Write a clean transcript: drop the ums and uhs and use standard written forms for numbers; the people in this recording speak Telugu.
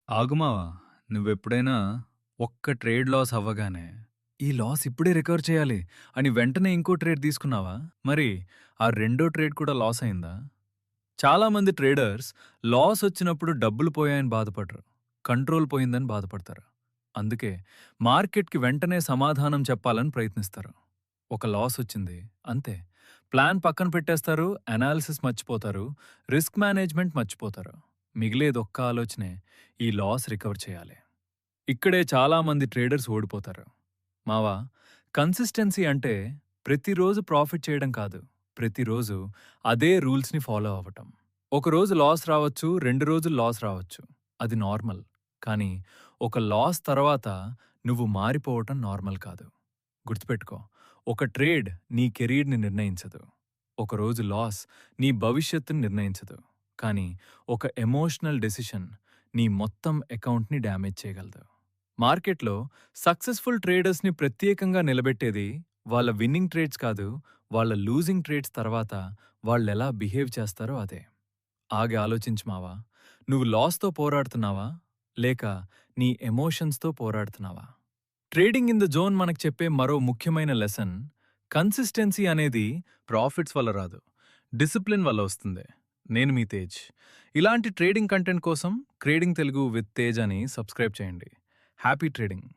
ఆగుమావా, నువ్వెప్పుడైనా ఒక్క ట్రేడ్ లాస్ అవ్వగానే, ఈ లాస్ ఇప్పుడే రికవర్ చేయాలి అని వెంటనే ఇంకో ట్రేడ్ తీసుకున్నావా? మరి ఆ రెండో ట్రేడ్ కూడా లాస్ అయిందా? చాలామంది ట్రేడర్స్ లాస్ వచ్చినప్పుడు డబ్బులు పోయాయని బాధపడరు. కంట్రోల్ పోయిందని బాధపడతారు. అందుకే మార్కెట్‌కి వెంటనే సమాధానం చెప్పాలని ప్రయత్నిస్తారు. ఒక లాస్ వచ్చింది, అంతే. ప్లాన్ పక్కన పెట్టేస్తారు, అనాలిసిస్ మర్చిపోతారు, రిస్క్ మేనేజ్‌మెంట్ మర్చిపోతారు. మిగిలేది ఒక్క ఆలోచనే, ఈ లాస్ రికవర్ చేయాలి. ఇక్కడే చాలామంది ట్రేడర్స్ ఓడిపోతారు. మావా, కన్సిస్టెన్సీ అంటే ప్రతిరోజు ప్రాఫిట్ చేయడం కాదు. ప్రతిరోజు అదే రూల్స్‌ని ఫాలో అవ్వటం. ఒకరోజు లాస్ రావచ్చు, 2 రోజులు లాస్ రావచ్చు. అది నార్మల్. కానీ ఒక లాస్ తర్వాత నువ్వు మారిపోవటం నార్మల్ కాదు. గుర్తుపెట్టుకో, ఒక ట్రేడ్ నీ కెరీర్‌ని నిర్ణయించదు. ఒకరోజు లాస్ నీ భవిష్యత్తుని నిర్ణయించదు. కానీ ఒక ఎమోషనల్ డెసిషన్ నీ మొత్తం అకౌంట్‌ని డ్యామేజ్ చేయగలదు. మార్కెట్‌లో సక్సెస్‌ఫుల్ ట్రేడర్స్‌ని ప్రత్యేకంగా నిలబెట్టేది వాళ్ళ విన్నింగ్ ట్రేడ్స్ కాదు, వాళ్ళ లూజింగ్ ట్రేడ్స్ తర్వాత వాళ్ళెలా బిహేవ్ చేస్తారో అదే. ఆగి ఆలోచించు మావా. నువ్వు లాస్‌తో పోరాడుతున్నావా? లేక నీ ఎమోషన్స్‌తో పోరాడుతున్నావా? ట్రేడింగ్ ఇన్ ద జోన్ మనకు చెప్పే మరో ముఖ్యమైన లెసన్, కన్సిస్టెన్సీ అనేది ప్రాఫిట్స్ వల్ల రాదు, డిసిప్లిన్ వల్ల వస్తుంది. నేను మీ తేజ్. ఇలాంటి ట్రేడింగ్ కంటెంట్ కోసం ట్రేడింగ్ తెలుగు విత్ తేజ్ అని సబ్స్క్రైబ్ చేయండి. Happy trading.